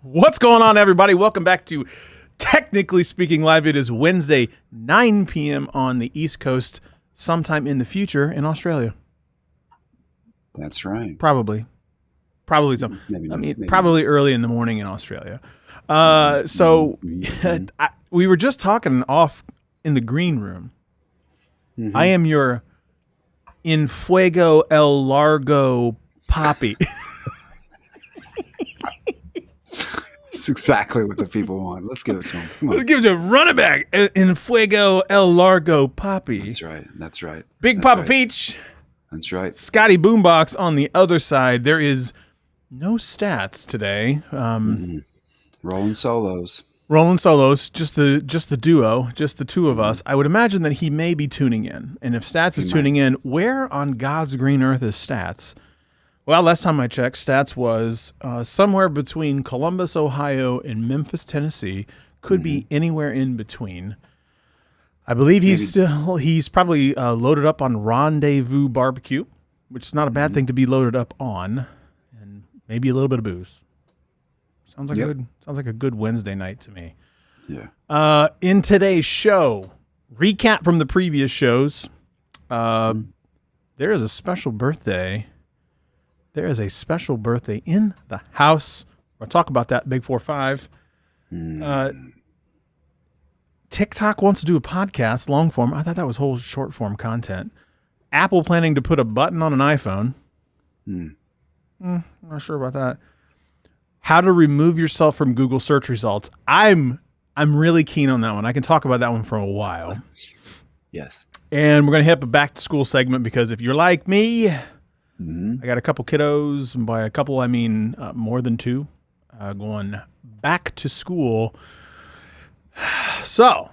What's going on, everybody? Welcome back to Technically Speaking Live. It is Wednesday, 9 p.m. on the East Coast, sometime in the future in Australia. That's right. Probably some. Maybe not, maybe probably early in the morning in Australia. We were just talking off in the green room. Mm-hmm. I am your In Fuego El Largo Poppy. It's exactly what the people want. Let's give it to them. Come on. Let's give it to running back In Fuego El Largo Poppy. That's right. That's right. Big That's Papa right. Peach. That's right. Scotty BoomBox on the other side. There is no stats today. Rolling solos. Rolling solos, just the duo, just the two of us. I would imagine that he may be tuning in. And if Stats is tuning in, where on God's green earth is Stats? Well, last time I checked, Stats was somewhere between Columbus, Ohio, and Memphis, Tennessee. Could be anywhere in between. I believe he's probably loaded up on Rendezvous Barbecue, which is not a bad thing to be loaded up on, and maybe a little bit of booze. Sounds like a good Wednesday night to me. Yeah. In today's show, recap from the previous shows. There is a special birthday. There is a special birthday in the house. We'll talk about that, Big 4-5. TikTok wants to do a podcast, long form. I thought that was whole short form content. Apple planning to put a button on an iPhone. Not sure about that. How to remove yourself from Google search results. I'm really keen on that one. I can talk about that one for a while. Yes. And we're going to hit up a back to school segment because if you're like me, I got a couple kiddos, and by a couple I mean more than two, going back to school. So,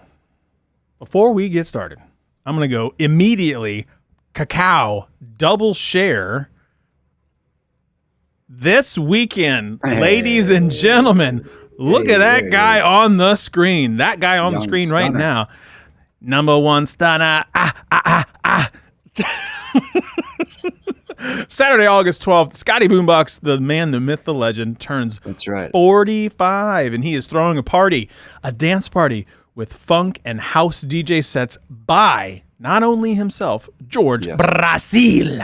before we get started, I'm going to go immediately cacao double share this weekend. Ladies and gentlemen, look at that guy on the screen. That guy on the screen stunner. right now. Number one stunner. Saturday, August 12th, Scotty BoomBox, the man, the myth, the legend, turns That's right. 45, and he is throwing a dance party with funk and house DJ sets by not only himself, George Brasil.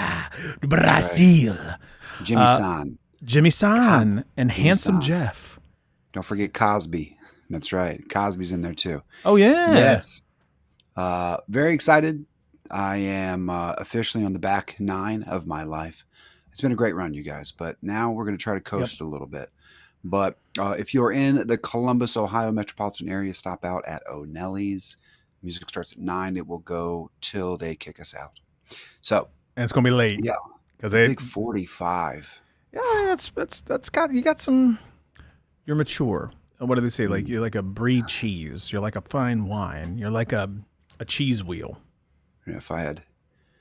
Jimmy San, and Handsome Jeff. Don't forget Cosby. That's right. Cosby's in there too. Oh, yeah. Yes. Very excited. I am officially on the back 9 of my life. It's been a great run, you guys, but now we're going to try to coast a little bit. But if you're in the Columbus, Ohio metropolitan area, stop out at O'Nelly's. Music starts at 9. It will go till they kick us out. So, And it's going to be late. yeah, because big 45. Yeah, you got some. You're mature. What do they say? Like you're like a brie cheese. You're like a fine wine. You're like a cheese wheel. Yeah, if I had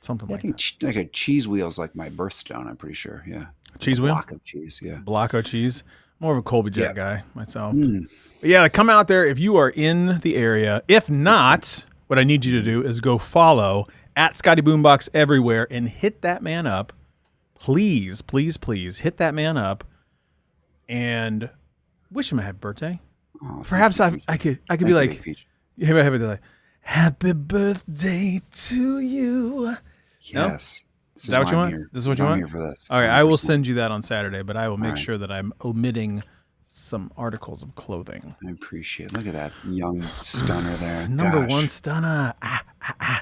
something like that. Like a cheese wheel is like my birthstone, I'm pretty sure. Yeah. Cheese wheel? Block of cheese, yeah. Block of cheese. More of a Colby Jack guy myself. But yeah, come out there if you are in the area. If not, what I need you to do is go follow at Scotty BoomBox everywhere and hit that man up. Please, please, please hit that man up and wish him a happy birthday. Oh, perhaps I could be like, happy birthday to you. Yes. Is that what you want? This is what you want? I'm here for this. All right, I will send you that on Saturday, but I will make sure that I'm omitting some articles of clothing. I appreciate it. Look at that young stunner there. Number one stunner.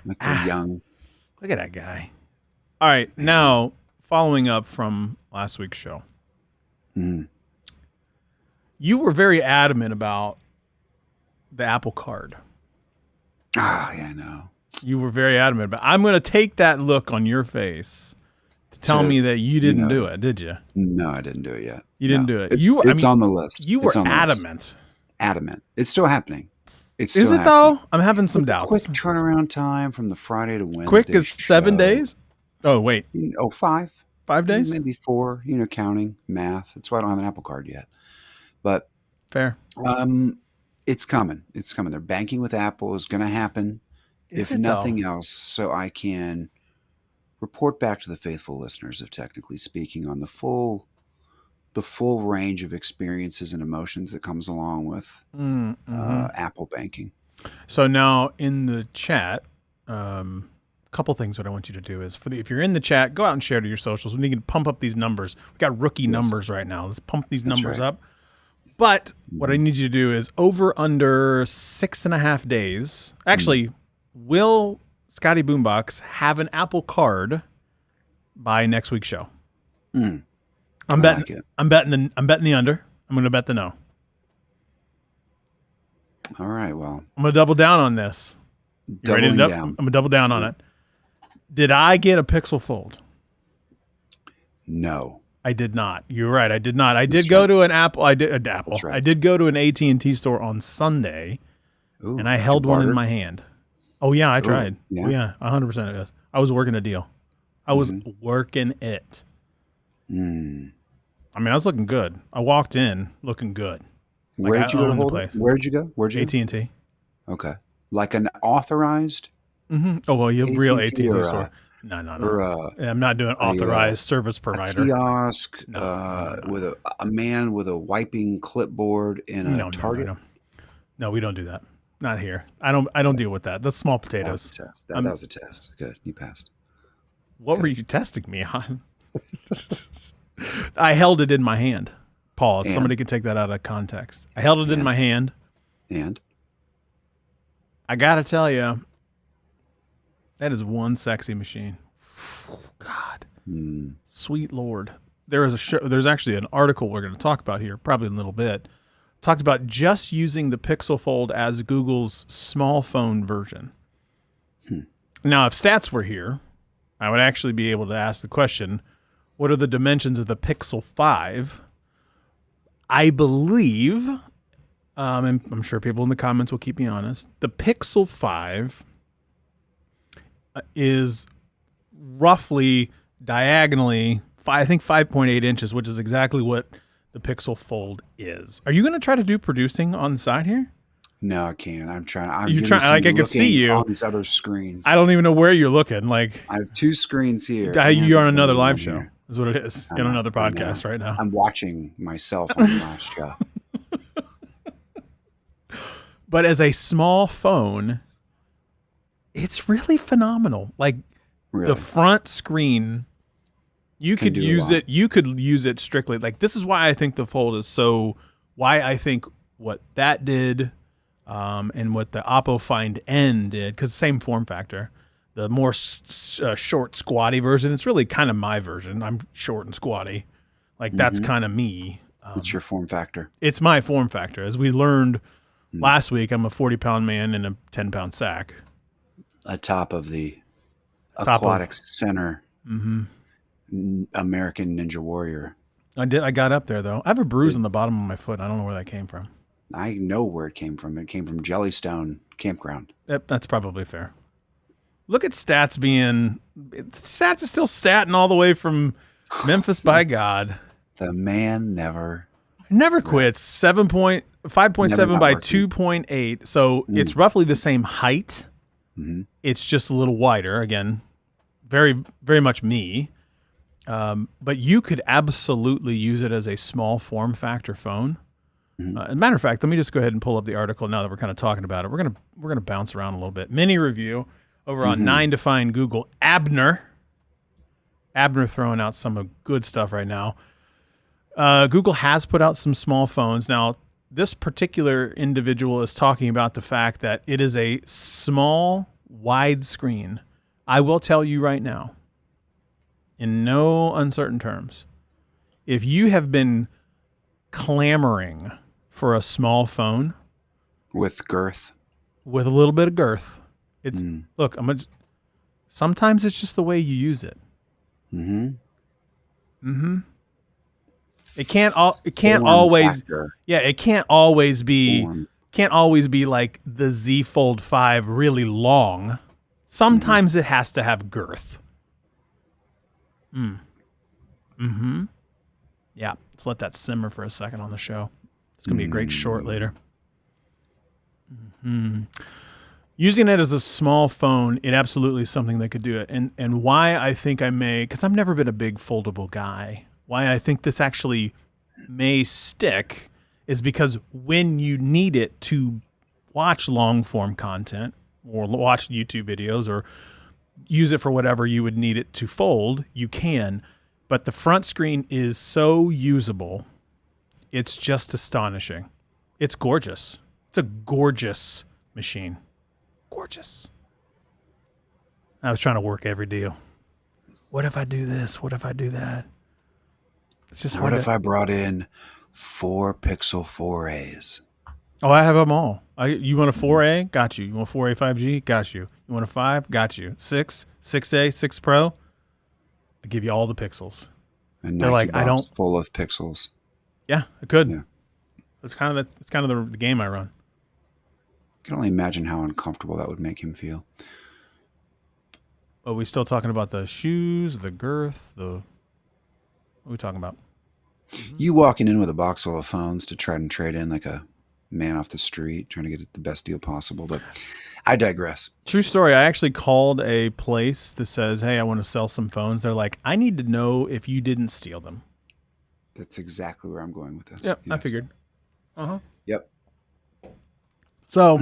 Look at young. Look at that guy. All right, now following up from last week's show. You were very adamant about the Apple Card. Ah, yeah, I know. You were very adamant, but I'm going to take that look on your face to tell me that you didn't do it, did you? No, I didn't do it yet. You didn't do it. It's on the list. You were adamant. Adamant. It's still happening. Is it though? I'm having some doubts. Quick turnaround time from the Friday to Wednesday. Quick as 7 days? Oh, wait. 5. 5 days? Maybe 4, counting, math. That's why I don't have an Apple Card yet. But fair. It's coming. It's coming. They're banking with Apple. It's going to happen. If nothing else, so I can report back to the faithful listeners of Technically Speaking on the full the full range of experiences and emotions that comes along with Apple banking. So now in the chat, couple things what I want you to do is if you're in the chat, go out and share to your socials. We need to pump up these numbers. We got rookie numbers right now. Let's pump these numbers up. But what I need you to do is over under 6.5 days. Actually, will Scotty BoomBox have an Apple Card by next week's show? I'm betting the under. I'm going to bet the no. All right. Well, I'm going to double down on this. You ready to I'm going to double down on it. Did I get a Pixel Fold? No. I did not. You're right. I did not. I did go to an Apple. I did Apple. I did go to an AT&T store on Sunday, and I held one in my hand. Oh yeah, I tried. Yeah. Oh yeah, 100% it is. I was working a deal. I was working it. I mean, I was looking good. I walked in looking good. Where did you go to hold it? Where'd you go? AT&T. Okay. Like an authorized? Oh, well, you have real AT&T store. No. I'm not doing authorized service provider. A kiosk with a man with a wiping clipboard in a Target. No, we don't do that. Not here. I don't deal with that. That's small potatoes. That was a test. Good. You passed. What were you testing me on? I held it in my hand. Pause. Somebody can take that out of context. I held it in my hand. And? I got to tell you, that is one sexy machine. God. Sweet Lord. There's actually an article we're going to talk about here, probably in a little bit. Talked about just using the Pixel Fold as Google's small phone version. Now, if Stats were here, I would actually be able to ask the question, what are the dimensions of the Pixel 5? I believe, and I'm sure people in the comments will keep me honest, the Pixel 5 is roughly diagonally, I think 5.8 inches, which is exactly what the Pixel Fold is. Are you going to try to do producing on the side here? No, I can't. I'm trying. You're trying. Like I can see you on these other screens. I don't even know where you're looking. Like I have two screens here. You're on another live show. Is what it is. You're on another podcast right now. I'm watching myself on the last show. But as a small phone, it's really phenomenal. Like the front screen, you could use it. You could use it strictly. Like this is why I think the Fold is so. Why I think what that did, and what the Oppo Find N did, because same form factor. The more short, squatty version. It's really kind of my version. I'm short and squatty. Like that's kind of me. It's your form factor. It's my form factor. As we learned last week, I'm a 40-pound man in a 10-pound sack. Atop of the Aquatics Center, American Ninja Warrior. I got up there though. I have a bruise on the bottom of my foot. I don't know where that came from. I know where it came from. It came from Jellystone Campground. That's probably fair. Look at Stats Stats is still statting all the way from Memphis by God. The man never quits. 5.7 by 2.8. So it's roughly the same height. It's just a little wider. Again, very, very much me. But you could absolutely use it as a small form factor phone. As a matter of fact, let me just go ahead and pull up the article now that we're kind of talking about it. We're gonna bounce around a little bit. Mini review over on 9 to Find Google. Abner throwing out some good stuff right now. Google has put out some small phones. Now, this particular individual is talking about the fact that it is a small, wide screen. I will tell you right now, in no uncertain terms, if you have been clamoring for a small phone with girth, with a little bit of girth, it's look. Sometimes it's just the way you use it. It can't always. Factor. Yeah, it can't always be. Can't always be like the Z Fold 5 really long. Sometimes it has to have girth. Yeah, let's let that simmer for a second on the show. It's gonna be a great short later. Using it as a small phone, it absolutely is something that could do it. And why I think I may, because I've never been a big foldable guy, why I think this actually may stick is because when you need it to watch long form content or watch YouTube videos or use it for whatever you would need it to fold, you can. But the front screen is so usable. It's just astonishing. It's gorgeous. It's a gorgeous machine. Gorgeous. I was trying to work every deal. What if I do this? What if I do that? It's just hard. What if I brought in 4 Pixel 4As? Oh, I have them all. You want a 4A? Got you. You want 4A 5G? Got you. You want a 5? Got you. 6? 6A? 6 Pro? I give you all the pixels. And they're Nike like, I don't. Full of pixels. Yeah, I could. Yeah. That's kind of the game I run. I can only imagine how uncomfortable that would make him feel. Are we still talking about the shoes, the girth, what are we talking about? You walking in with a box full of phones to try and trade in like a man off the street, trying to get the best deal possible. But I digress. True story. I actually called a place that says, hey, I want to sell some phones. They're like, I need to know if you didn't steal them. That's exactly where I'm going with this. Yep, Yes. I figured. Uh-huh. Yep. So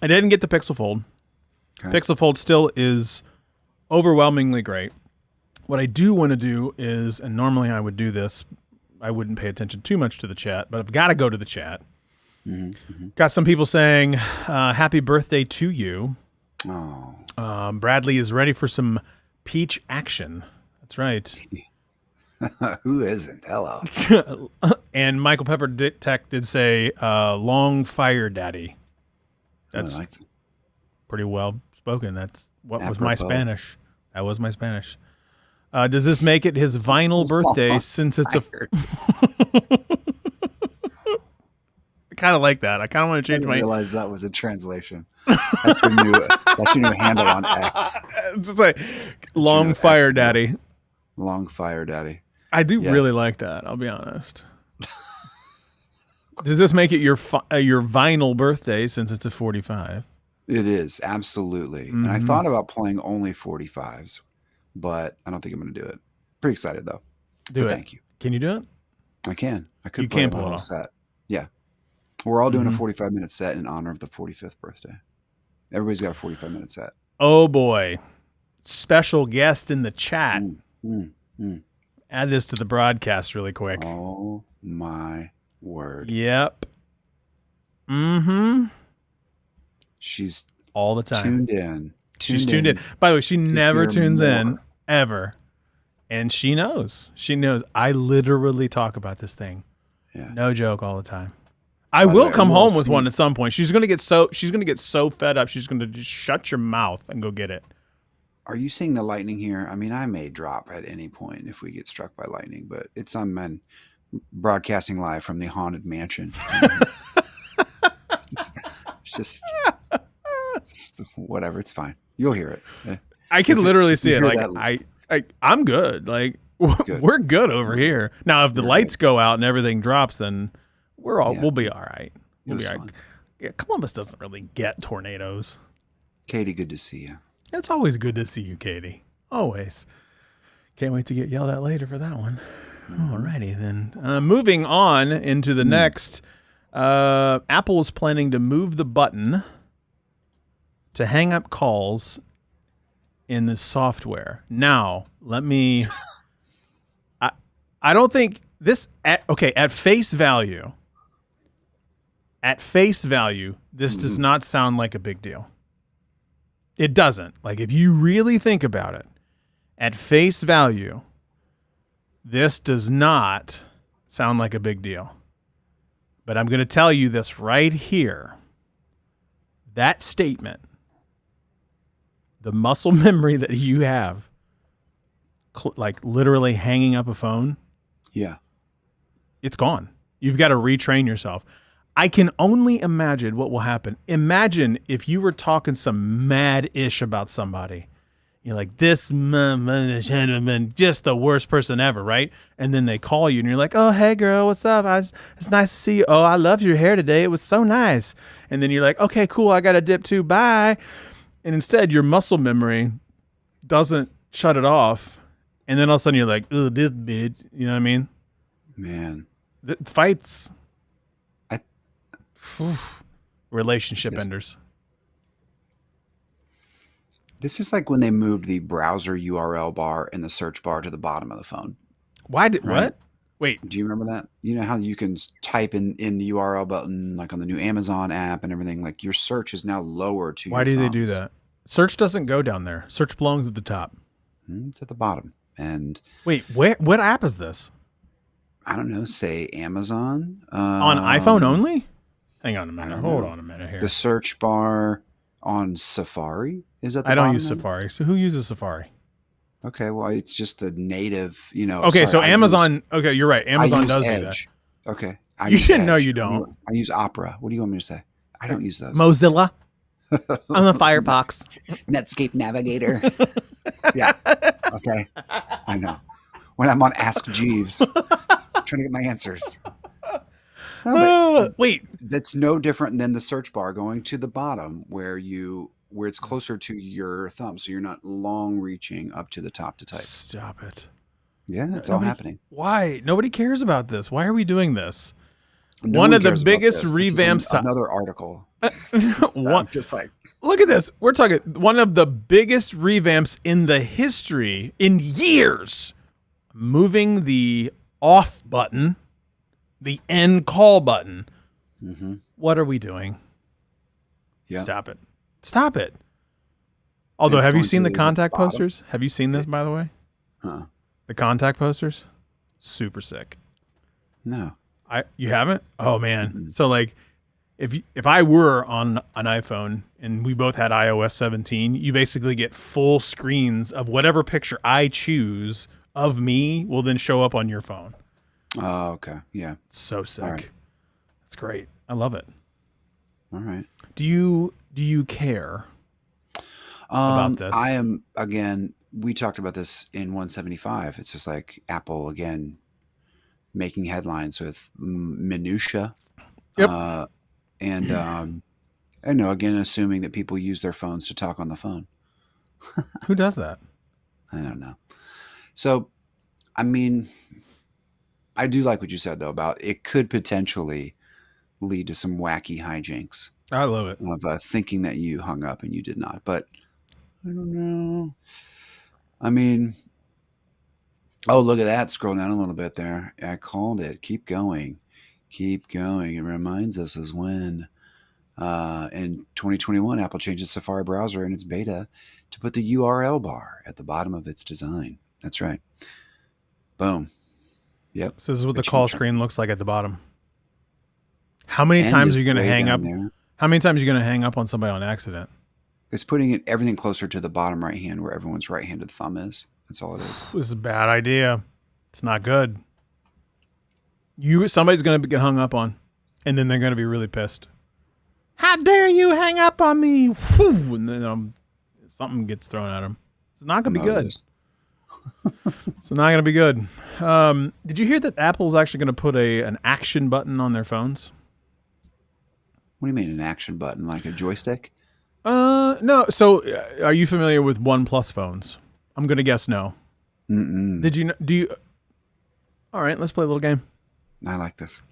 I didn't get the Pixel Fold. Okay. Pixel Fold still is overwhelmingly great. What I do want to do is, and normally I would do this, I wouldn't pay attention too much to the chat, but I've got to go to the chat. Got some people saying, happy birthday to you. Oh. Bradley is ready for some peach action. That's right. Who isn't? Hello. And Michael Pepper Tech did say, long fire daddy. That's I like that. pretty well spoken. That's what was Apropos. my Spanish. That was my Spanish. Does this make it his vinyl birthday since it's a... I kind of like that. I kind of want to change my... realize that was a translation. That's your new handle on X. It's like long fire daddy. Long fire daddy. I do really like that. I'll be honest. Does this make it your vinyl birthday since it's a 45? It is, absolutely. And I thought about playing only 45s, but I don't think I'm going to do it. Pretty excited, though. Thank you. Can you do it? I can. I could You play can the pull it whole off. set. Yeah. We're all doing a 45-minute set in honor of the 45th birthday. Everybody's got a 45-minute set. Oh, boy. Special guest in the chat. Add this to the broadcast really quick. Oh, my word. Yep. Mm-hmm. She's all the time. Tuned in. She's tuned in. By the way, she never tunes more. in, ever. And she knows. She knows. I literally talk about this thing. Yeah. No joke all the time. I will come home with one at some point. She's gonna get so fed up. She's gonna just shut your mouth and go get it. Are you seeing the lightning here? I mean, I may drop at any point if we get struck by lightning, but it's on men broadcasting live from the haunted mansion. It's just whatever. It's fine. You'll hear it. I can literally see it. hear Like I'm good. Like we're good over here. Now, if the lights go out and everything drops, then we'll be all right. We'll be all right. Yeah, Columbus doesn't really get tornadoes. Katie, good to see you. It's always good to see you, Katie. Always. Can't wait to get yelled at later for that one. Alrighty then. Moving on into the next. Apple is planning to move the button to hang up calls in the software. Now, let me... I don't think this... At face value, this does not sound like a big deal. It doesn't. Like, if you really think about it, at face value, this does not sound like a big deal. But I'm going to tell you this right here. That statement, the muscle memory that you have, like literally hanging up a phone, it's gone. You've got to retrain yourself. I can only imagine what will happen. Imagine if you were talking some mad ish about somebody. You're like, this man, just the worst person ever, right? And then they call you and you're like, oh, hey, girl, what's up? It's nice to see you. Oh, I loved your hair today. It was so nice. And then you're like, okay, cool. I got to dip too. Bye. And instead, your muscle memory doesn't shut it off. And then all of a sudden you're like, oh, this bitch. You know what I mean? Man. Fights. I Relationship Yes. enders. This is like when they moved the browser URL bar and the search bar to the bottom of the phone, Why did right? what? Wait, Do you remember that? You know how you can type in the URL button, like on the new Amazon app and everything, like your search is now lower to why your do they do thumbs. that? Search doesn't go down there. Search belongs at the top. It's at the bottom. And Wait, where? What app is this? I don't know, say Amazon. On iPhone only? Hang on a I minute. don't Hold know. on a minute The here. search bar on Safari is at the I don't bottom use then? Safari. So who uses Safari? Okay, well, it's just the native, Okay, sorry, so Amazon. Okay, you're right. I Amazon use does do that. Edge. Okay, I You use didn't know Edge. you don't. I use Opera. What do you want me to say? I don't use those. Mozilla. I'm a Firefox. Netscape Navigator. Yeah. Okay. I know. When I'm on Ask Jeeves, trying to get my answers. No, but Wait, that's no different than the search bar going to the bottom where it's closer to your thumb, so you're not long reaching up to the top to type. stop it. Yeah, it's all happening. Why? Nobody cares about this. Why are we doing this? No One one of the cares about biggest this. This is revamps. another article. One, I'm just like, look at this. We're talking one of the biggest revamps in the history in years. Moving the off button, the end call button. mm-hmm. What are we doing? Yeah. Stop it. Stop it. Although, It's have you going seen to the the contact bottom. posters? Have you seen this, by the way? Huh. The contact posters? Super sick. No. You haven't? Oh man. Mm-mm. So like if I were on an iPhone and we both had iOS 17, you basically get full screens of whatever picture I choose of me will then show up on your phone. Oh, okay. Yeah. It's so sick. right. It's great. I love it. All right. Do you care about this? I am, again, we talked about this in 175. It's just like Apple, again, making headlines with minutia. Yep. And I know, again, assuming that people use their phones to talk on the phone. Who does that? I don't know. So, I mean, I do like what you said, though, about it could potentially lead to some wacky hijinks I love it. of thinking that you hung up and you did not. But I don't know. I mean, oh, look at that. Scroll down a little bit there. I called it. Keep going. Keep going. It reminds us as when in 2021, Apple changed its Safari browser in its beta to put the URL bar at the bottom of its design. That's right. Boom. Yep. So this is what They the call changed it. screen looks like at the bottom. How many And times it's are you going to way hang down up? there. How many times are you going to hang up on somebody on accident? It's putting everything closer to the bottom right hand where everyone's right-handed thumb is. That's all it is. This is a bad idea. It's not good. Somebody's going to get hung up on, and then they're going to be really pissed. How dare you hang up on me? Whew, and then something gets thrown at them. It's not going to be No, it good. is. It's not going to be good. Did you hear that Apple's actually going to put an action button on their phones? What do you mean, an action button, like a joystick? No. So, are you familiar with OnePlus phones? I'm going to guess no. Mm-mm. Did you? Do you? All right, let's play a little game. I like this.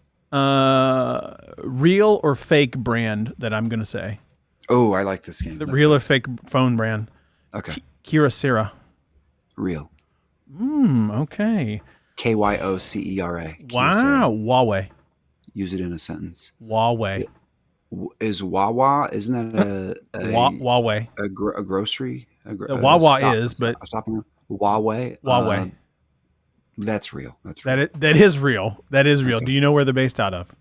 Real or fake brand that I'm going to say. Oh, I like this game. The Let's real go. or fake phone brand. Okay. Kyocera. Real. Okay. Kyocera. Wow. Huawei. Use it in a sentence. Huawei. Is Wawa? Isn't that Huawei. a grocery? Wawa is, but Huawei. Huawei. That's real. That's real. That is real. That is real. Okay. Do you know where they're based out of?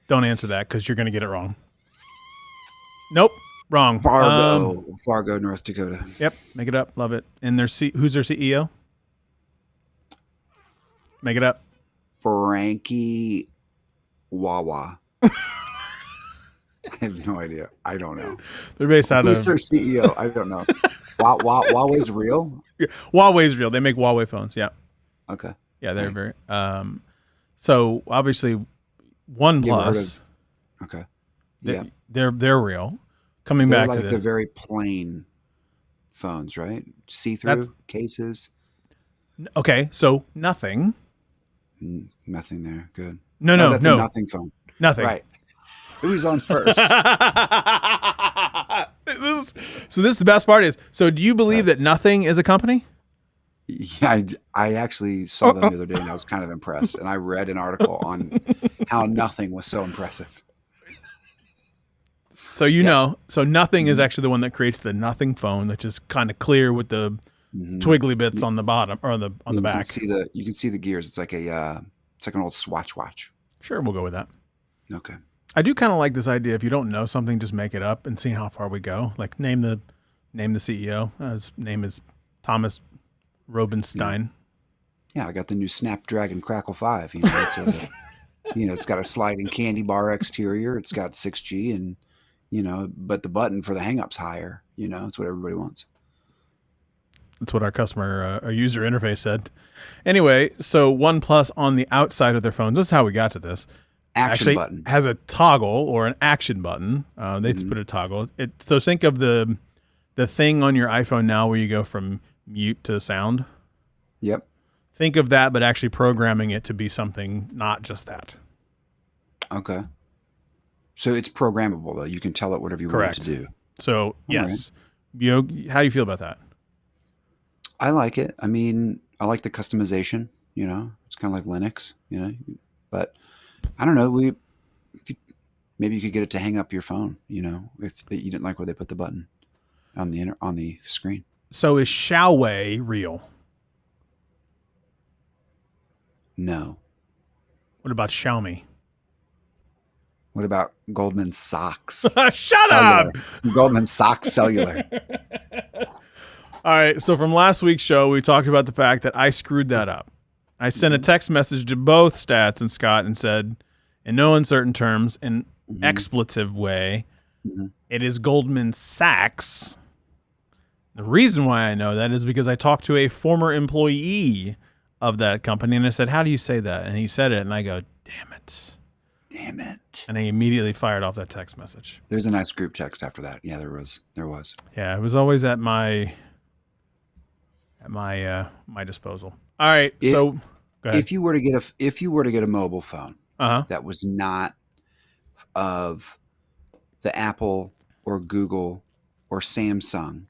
Don't answer that because you're going to get it wrong. Nope. Wrong. Fargo, North Dakota. Yep. Make it up. Love it. And who's their CEO? Make it up. Frankie Wawa. I have no idea. I don't know. They're based out Who's of their CEO? I don't know. Huawei's real? Huawei's real. They make Huawei phones. Yeah. Okay. Yeah, they're Right. very. So obviously, You ever heard OnePlus. of- Okay. They, Yeah. they're real. Coming They're back like to the this. very plain phones, right? See-through cases. Okay, so nothing. Nothing there. Good. No, Oh, no, that's a no, nothing phone. nothing. Right. Who's on first? So this is the best part is, so do you believe Right. that nothing is a company? Yeah, I actually saw them the other day, and I was kind of impressed. And I read an article on how nothing was so impressive. So Yeah. so nothing is Mhm. actually the one that creates the nothing phone, which is kind of clear with the Mhm. twiggly bits on the bottom or on the You can back. see the gears. It's like an old Swatch watch. Sure, we'll go with that. Okay. I do kind of like this idea. If you don't know something, just make it up and see how far we go. Like name the CEO. His name is Thomas Robenstein. Yeah, I got the new Snapdragon Crackle 5. It's got a sliding candy bar exterior. It's got 6G, and but the button for the hang-up's higher. It's what everybody wants. That's what our user interface said. Anyway, so OnePlus on the outside of their phones, this is how we got to this. Action Actually button. has a toggle or an action button. They just put a toggle. So think of the thing on your iPhone now where you go from mute to sound. Yep. Think of that, but actually programming it to be something not just that. Okay. So it's programmable, though. You can tell it whatever you want it to do. So yes, how do you feel about that? I like it. I mean, I like the customization. It's kind of like Linux. But I don't know. Maybe you could get it to hang up your phone. If you didn't like where they put the button on the screen. So is Xiaowei real? No. What about Xiaomi? What about Goldman Sachs? Shut up! Goldman Sachs Cellular. All right. So from last week's show, we talked about the fact that I screwed that up. I sent a text message to both Stats and Scott and said, in no uncertain terms, in expletive way, it is Goldman Sachs. The reason why I know that is because I talked to a former employee of that company, and I said, how do you say that? And he said it, and I go, damn it. Damn it. And I immediately fired off that text message. There's a nice group text after that. Yeah, there was. Yeah, it was always at my disposal. All right, so go ahead. If you were to get a mobile phone that was not of the Apple or Google or Samsung,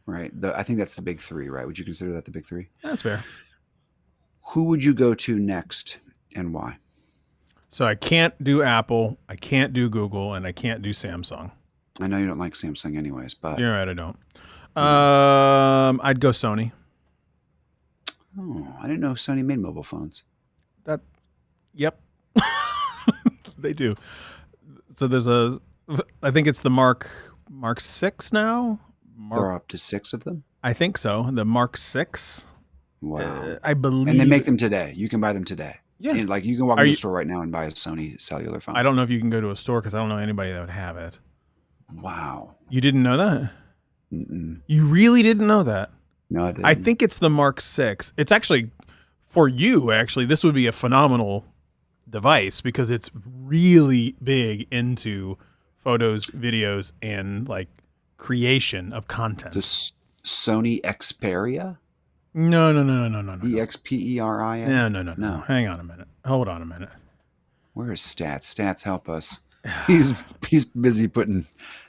right? I think that's the big three, right? Would you consider that the big three? That's fair. Who would you go to next and why? So I can't do Apple, I can't do Google, and I can't do Samsung. I know you don't like Samsung anyways, but You're right, I don't. I'd go Sony. Oh, I didn't know Sony made mobile phones. Yep. They do. So there's I think it's the Mark 6 now. There are up to 6 of them? I think so. The Mark 6. Wow. I believe. And they make them today. You can buy them today. Yeah. And you can walk into the store right now and buy a Sony cellular phone. I don't know if you can go to a store because I don't know anybody that would have it. Wow. You didn't know that? Mm-mm. You really didn't know that? No, I didn't. I think it's the Mark 6. It's actually, for you, this would be a phenomenal device because it's really big into photos, videos, and creation of content. The Sony Xperia? No. EXPERIA? No. Hang on a minute. Hold on a minute. Where is Stats? Stats, help us. He's busy putting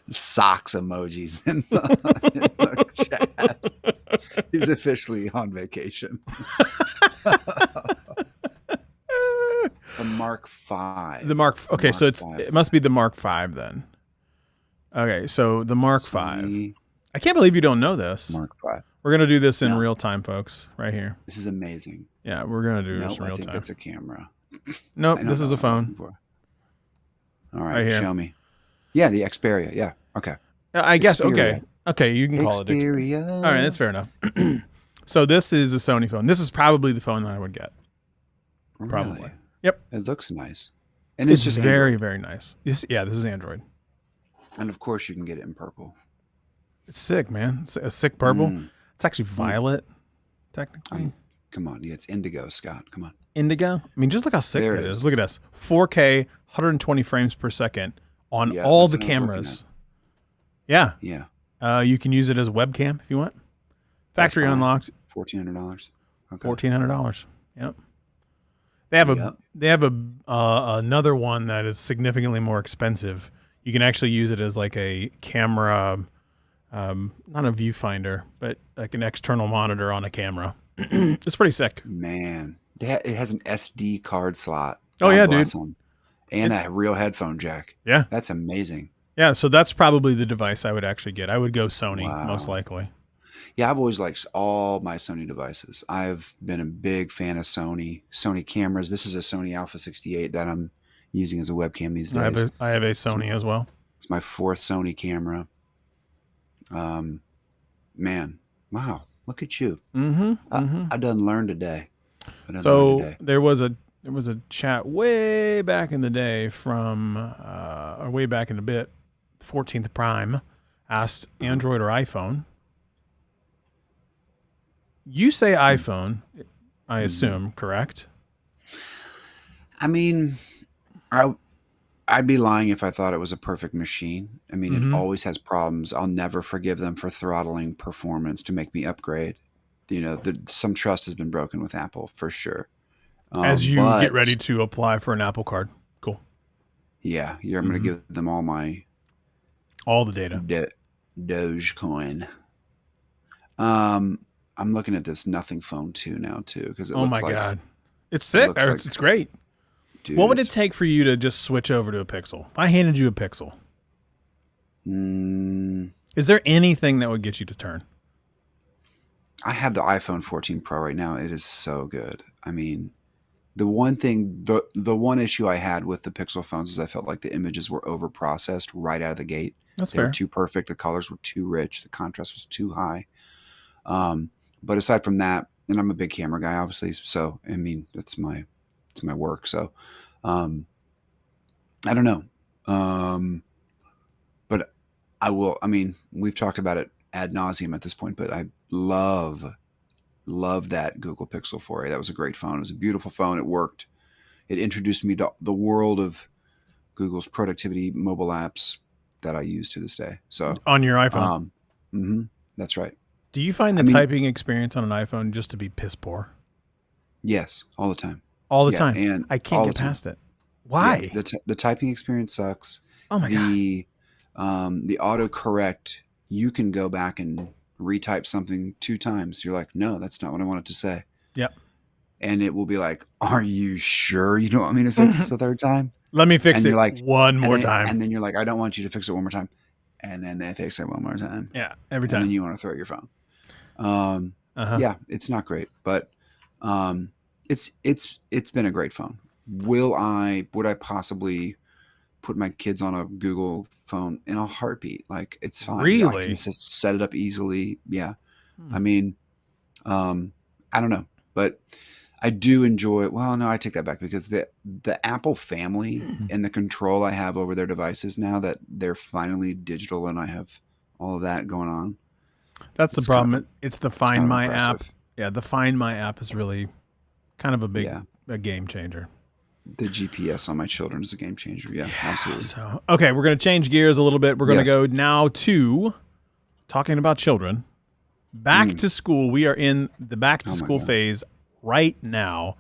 socks emojis in the chat. He's officially on vacation. The Mark 5. The Mark. Okay, so it must be the Mark 5 then. Okay, so the Mark 5. I can't believe you don't know this. Mark 5. We're gonna do this in real time, folks. Right here. This is amazing. Yeah, we're gonna do this in real I think time. that's a camera. Nope, this is a phone. All right, show me. Yeah, the Xperia. Yeah. Okay. I guess. Xperia. Okay, you can call it. Xperia. All right, that's fair enough. So this is a Sony phone. This is probably the phone that I would get. Probably. Really? Yep. It looks nice. And It's just very, Android. very nice. Yeah, this is Android. And of course you can get it in purple. It's sick, man. It's a sick purple. It's actually violet, technically. Come on. Yeah, it's indigo, Scott. Come on. Indigo. I mean, just look how sick There that it is. is. Look at this. 4K, 120 frames per second on Yeah, all that's the what I was looking cameras. Yeah. Yeah. You can use it as a webcam if you want. Factory That's fine. unlocked. $1,400. Okay. $1,400. Yep. They have Yep. another one that is significantly more expensive. You can actually use it as like a camera, not a viewfinder, but like an external monitor on a camera. It's pretty sick. Man, it has an SD card slot. Oh God yeah, dude. bless them. And a real headphone jack. Yeah. That's amazing. Yeah. So that's probably the device I would actually get. I would go Sony most Wow. likely. Yeah, I've always liked all my Sony devices. I've been a big fan of Sony cameras. This is a Sony Alpha 68 that I'm using as a webcam these days. I have a Sony as well. It's my fourth Sony camera. Man, wow, look at you. I done learned today. So there was a chat way back in the day from or way back in the bit. 14th Prime asked Android or iPhone. You say iPhone, I assume, correct? I mean, I'd be lying if I thought it was a perfect machine. I mean, it always has problems. I'll never forgive them for throttling performance to make me upgrade. You know, some trust has been broken with Apple for sure. As you get ready to apply for an Apple card. Cool. Yeah, I'm going to give them all the data. Dogecoin. I'm looking at this Nothing Phone 2 now too because it looks like, God, it's sick. It's great. Dude, what would it take for you to just switch over to a Pixel? If I handed you a Pixel, is there anything that would get you to turn? I have the iPhone 14 Pro right now. It is so good. I mean, the one one issue I had with the Pixel phones is I felt like the images were over processed right out of the gate. That's They fair. were too perfect. The colors were too rich. The contrast was too high. But aside from that, and I'm a big camera guy, obviously. So, I mean, it's my work. So, I don't know. But I mean, we've talked about it ad nauseum at this point, but I love that Google Pixel 4a. That was a great phone. It was a beautiful phone. It worked. It introduced me to the world of Google's productivity mobile apps that I use to this day. So on your iPhone. That's right. Do you find the typing experience on an iPhone just to be piss poor? Yes, all the time. All the time. And I can't get past it. Why? Yeah, the typing experience sucks. Oh my God. The autocorrect, you can go back and retype something 2 times. You're like, no, that's not what I wanted to say. Yep. And it will be like, are you sure you don't want me to fix this a third time? Let me fix it one more time. And then you're like, I don't want you to fix it one more time. And then they fix it one more time. Yeah, every time. And then you want to throw your phone. Yeah, it's not great, but it's been a great phone. Would I possibly put my kids on a Google phone in a heartbeat? Like, it's fine. Really? I can set it up easily. Yeah. I mean, I don't know, but I do enjoy. Well, no, I take that back because the Apple family and the control I have over their devices now that they're finally digital and I have all of that going on. That's the problem. It's the Find My impressive. app. Yeah, the Find My app is really kind of a game changer. The GPS on my children is a game changer. Yeah, absolutely. So, okay, we're going to change gears a little bit. We're going to go now to talking about children. Back to school. We are in the back to school phase right now.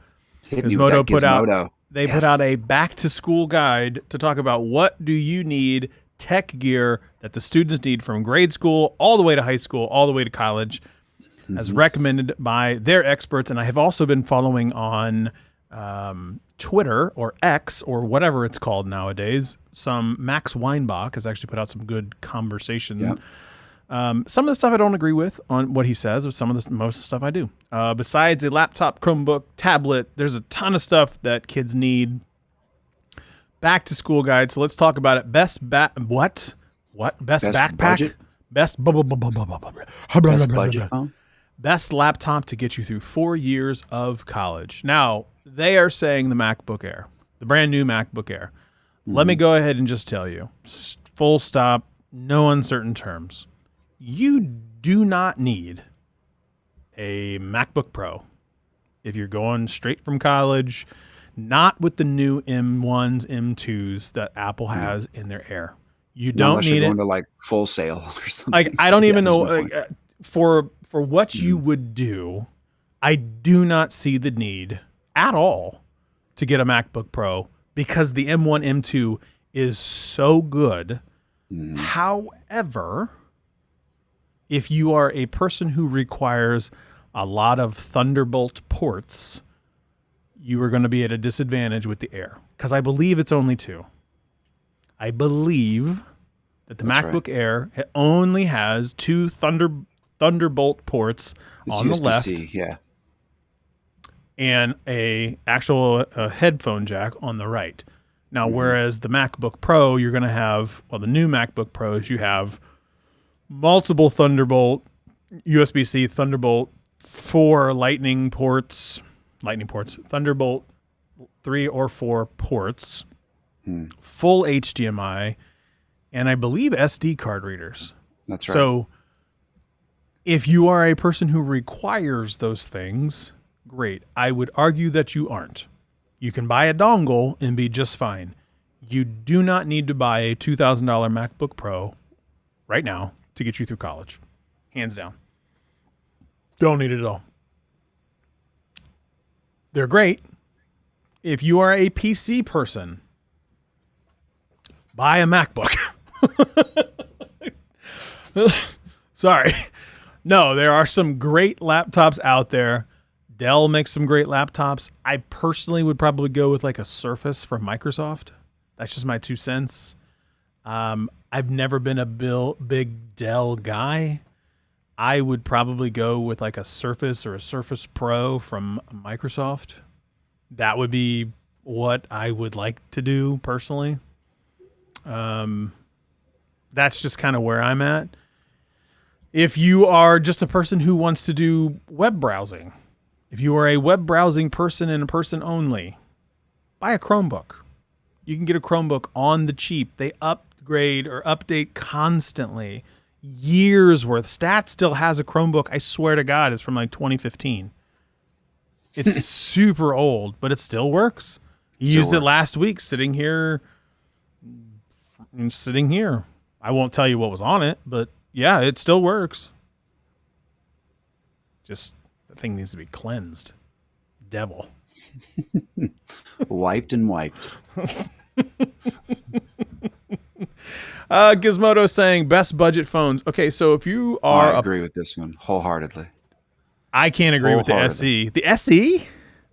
Gizmodo put out a back to school guide to talk about what do you need tech gear that the students need from grade school all the way to high school, all the way to college, as recommended by their experts. And I have also been following on Twitter or X or whatever it's called nowadays. Max Weinbach has actually put out some good conversation. Yep. Some of the stuff I don't agree with on what he says, but most of the stuff I do. Besides a laptop, Chromebook, tablet, there's a ton of stuff that kids need. Back to school guide. So let's talk about it. Best backpack. Budget? Best budget phone? Best laptop to get you through 4 years of college. Now, they are saying the MacBook Air, the brand new MacBook Air. Let me go ahead and just tell you, full stop, no uncertain terms. You do not need a MacBook Pro if you're going straight from college, not with the new M1s, M2s that Apple has in their Air. You don't unless need you're it. going to like Full Sail or something. Like, I don't even know. there's no point. For what you would do, I do not see the need at all to get a MacBook Pro because the M1, M2 is so good. However, if you are a person who requires a lot of Thunderbolt ports, you are going to be at a disadvantage with the Air, because I believe it's only 2. I believe that the MacBook Air only has 2 Thunderbolt ports on the left, and a actual headphone jack on the right. Now, whereas the MacBook Pro, you're going to have, well, the new MacBook Pros, you have multiple Thunderbolt, USB-C, Thunderbolt 4 Lightning ports, Thunderbolt 3 or 4 ports, full HDMI, and I believe SD card readers. That's right. So if you are a person who requires those things, great. I would argue that you aren't. You can buy a dongle and be just fine. You do not need to buy a $2,000 MacBook Pro right now to get you through college. Hands down. Don't need it at all. They're great. If you are a PC person, buy a MacBook. Sorry. No, there are some great laptops out there. Dell makes some great laptops. I personally would probably go with like a Surface from Microsoft. That's just my 2 cents. I've never been a big Dell guy. I would probably go with like a Surface or a Surface Pro from Microsoft. That would be what I would like to do personally. That's just kind of where I'm at. If you are just a person who wants to do web browsing, if you are a web browsing person and a person only, buy a Chromebook. You can get a Chromebook on the cheap. They upgrade or update constantly. Years worth. Stat still has a Chromebook. I swear to God, it's from like 2015. It's super old, but it still works. You used it last week sitting here. I won't tell you what was on it, but yeah, it still works. Just the thing needs to be cleansed. Devil. Wiped and wiped. Gizmodo saying best budget phones. Okay, so if you are... I agree with this one wholeheartedly. I can't agree with the SE. The SE?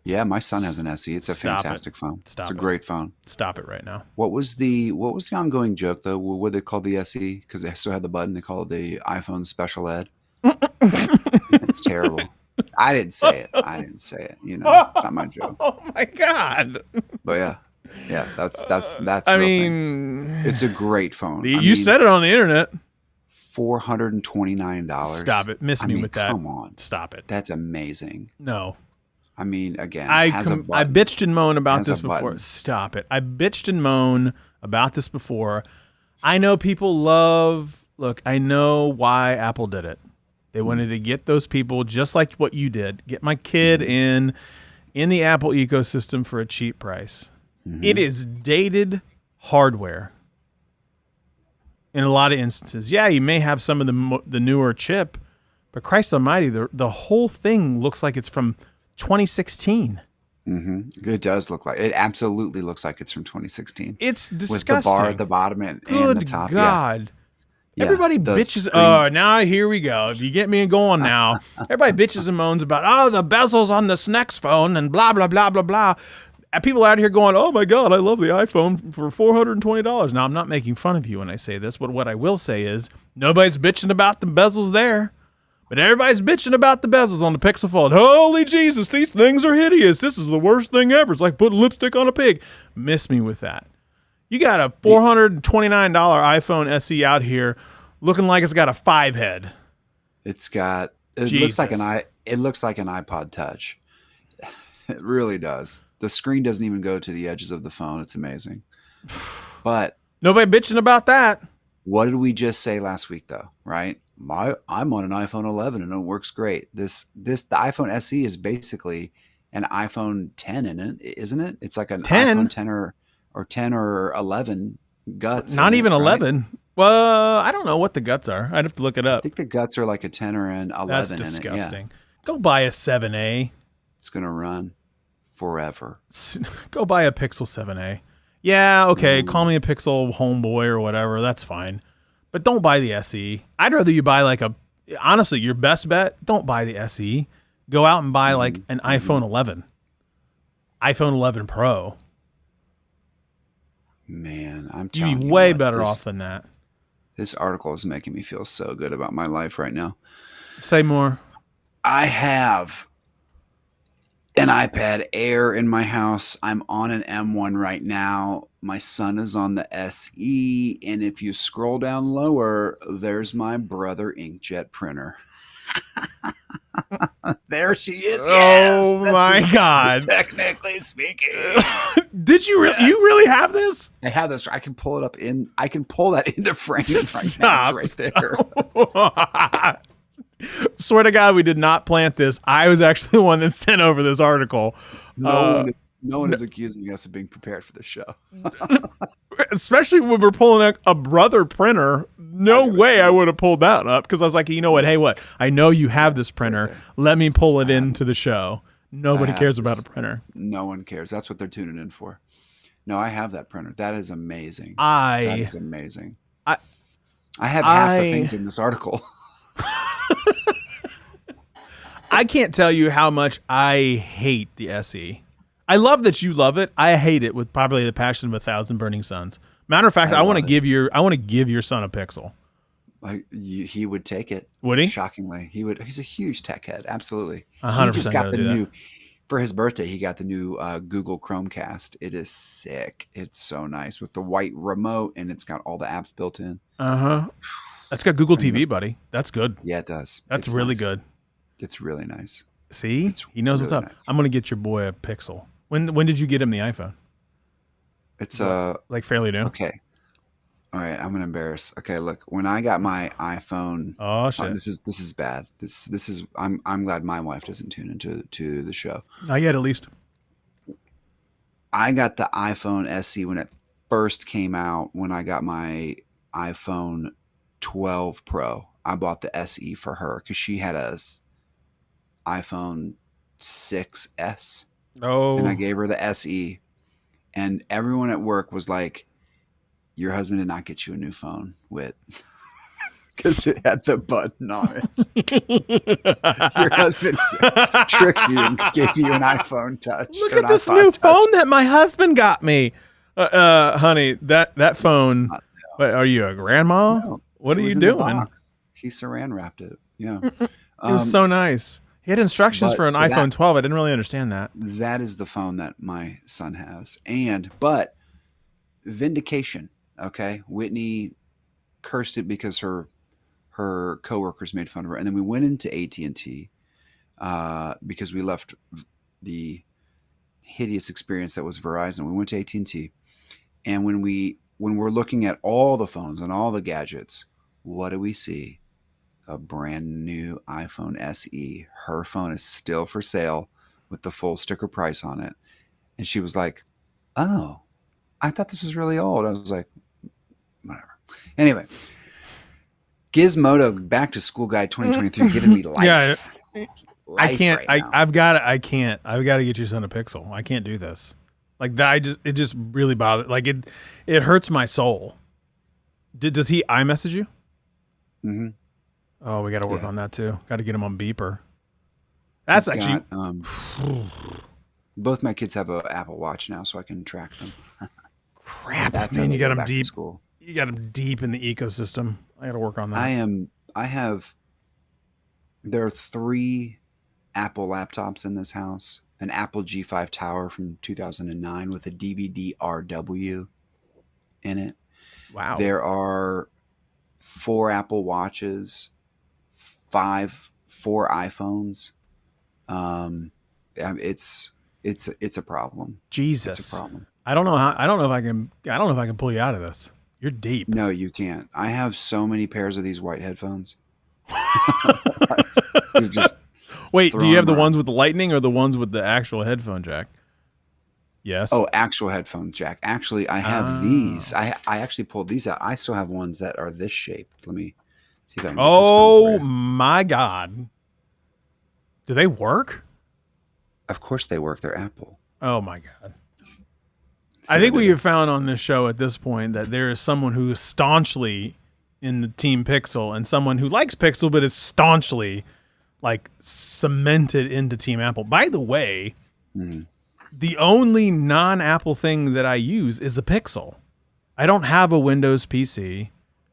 Yeah, my son has an SE. It's a fantastic phone. It's a great phone. Stop it right now. What was the ongoing joke though? What they called the SE? Because they still had the button. They called it the iPhone Special Ed. It's terrible. I didn't say it. You know, it's not my joke. Oh my God. But yeah, that's. I mean, it's a great phone. You said it on the internet. $429. Stop it. Miss me with that. Come on. Stop it. That's amazing. No. I mean, again, I bitched and moaned about this before. Stop it. I bitched and moaned about this before. I know people look, I know why Apple did it. They wanted to get those people just like what you did. Get my kid in the Apple ecosystem for a cheap price. It is dated hardware. In a lot of instances. Yeah, you may have some of the newer chip, but Christ almighty, the whole thing looks like it's from 2016. It does look like it. Absolutely looks like it's from 2016. It's disgusting. With the bar at the bottom and the top. Good God. Yeah. Everybody bitches. Oh, now here we go. If you get me going now, everybody bitches and moans about, the bezels on this next phone and blah, blah, blah, blah, blah. And people out here going, oh my God, I love the iPhone for $420. Now, I'm not making fun of you when I say this, but what I will say is nobody's bitching about the bezels there. But everybody's bitching about the bezels on the Pixel Fold. Holy Jesus, these things are hideous. This is the worst thing ever. It's like putting lipstick on a pig. Miss me with that. You got a $429 iPhone SE out here looking like it's got a 5 head. It looks like an iPod Touch. It really does. The screen doesn't even go to the edges of the phone. It's amazing. But nobody bitching about that. What did we just say last week though, right? I'm on an iPhone 11 and it works great. The iPhone SE is basically an iPhone 10 in it, isn't it? It's like an 10? iPhone 10 or 10 or 11 guts. Not even 11. Right? Well, I don't know what the guts are. I'd have to look it up. I think the guts are like a 10 or an 11. That's disgusting. In it. Yeah. Go buy a 7A. It's going to run forever. Go buy a Pixel 7a. Yeah, okay, call Mm, me a Pixel homeboy or whatever. That's fine. But don't buy the SE. I'd rather you buy like honestly, your best bet, don't buy the SE. Go out and buy like mhm, an mhm. iPhone 11, iPhone 11 Pro. Man, I'm You'd be telling you way what, better off than that. this article is making me feel so good about my life right now. Say more. I have an iPad Air in my house. I'm on an M1 right now. My son is on the SE, and if you scroll down lower, there's my brother inkjet printer. There she is. Yes, Oh this my is God. technically speaking. Did you really? You Yes. really have this? I have this. I can pull it up in. I can pull that into frame right now. It's Stop. right there. Stop. Swear to God, we did not plant this. I was actually the one that sent over this article. No one is accusing us of being prepared for the show. Especially when we're pulling a brother printer. No way I would have pulled that up because I was like, you know what? Hey, what? I know you have this printer. there. Let me pull it into the show. Nobody have cares about a this. printer. No one cares. That's what they're tuning in for. No, I have that printer. That is amazing. That I is amazing. I I have half the I things in this article. I can't tell you how much I hate the SE. I love that you love it. I hate it with probably the passion of 1,000 burning suns. Matter of fact, I I want to love it. give your son a Pixel. He would take it. Would he? Shockingly, he would. He's a huge tech head. Absolutely. He 100% just got gotta the do that. new for his birthday. He got the new Google Chromecast. It is sick. It's so nice with the white remote, and it's got all the apps built in. Uh-huh. That's got Google I mean, TV, buddy. That's good. yeah, it does. That's It's really nice. good. It's really nice. See? It's He knows what's really up. nice. I'm going to get your boy a Pixel. When did you get him the iPhone? It's Like fairly new? okay. All right, I'm gonna embarrass. Okay, look, when I got my iPhone, Oh, shit. this is bad. This is I'm glad my wife doesn't tune into the show. Not yet, at least. I got the iPhone SE when it first came out. When I got my iPhone 12 Pro, I bought the SE for her because she had a iPhone 6S, and I Oh. gave her the SE. And everyone at work was like, "Your husband did not get you a new phone, Whit, because it had the button on it. Your husband tricked you and gave you an iPhone Touch. Look or at an this iPod new Touch." phone that my husband got me. Honey, that phone. Uh, What, are you a grandma? No, What it are you was in the doing? box. He saran wrapped it. Yeah. It was so nice. He had instructions but for an so iPhone 12. I didn't really understand that. that is the phone that my son has. But vindication. Okay. Whitney cursed it because her coworkers made fun of her. And then we went into AT&T because we left the hideous experience that was Verizon. We went to AT&T, and when we're looking at all the phones and all the gadgets, what do we see? A brand new iPhone SE. Her phone is still for sale with the full sticker price on it. And she was like, "Oh, I thought this was really old." I was like, whatever. Anyway, Gizmodo Back to School Guide 2023 giving me life. Yeah, I Life can't. right now. I've got to. I can't. I've got to get your son a Pixel. I can't do this. Like that. It just really bothers. Like it hurts my soul. Does he iMessage you? Mm-hmm. Oh, we got to work Yeah. on that too. Got to get him on beeper. That's He's actually. got, both my kids have an Apple Watch now, so I can track them. Crap, That's man! how You they got go him back to deep. school. You got him deep in the ecosystem. I got to work on that. I have. There are 3 Apple laptops in this house. An Apple G5 Tower from 2009 with a DVD RW in it. Wow. There are 4 Apple Watches, 4 iPhones. It's a problem. Jesus. It's a problem. I don't know how. I don't know if I can pull you out of this. You're deep. No, you can't. I have so many pairs of these white headphones. You're just Wait, do you throwing have the them around. ones with the lightning or the ones with the actual headphone jack? Yes. Oh, actual headphone jack. Actually, I have these. I actually pulled these out. I still have ones that are this shape. Let me see if I can get this Oh one for you. my God. Do they work? Of course they work. They're Apple. Oh my God. See I what think we did have found on this show at this point that there is someone who is staunchly in the Team Pixel and someone who likes Pixel but is staunchly like cemented into Team Apple. By the way, the only non-Apple thing that I use is a Pixel. I don't have a Windows PC.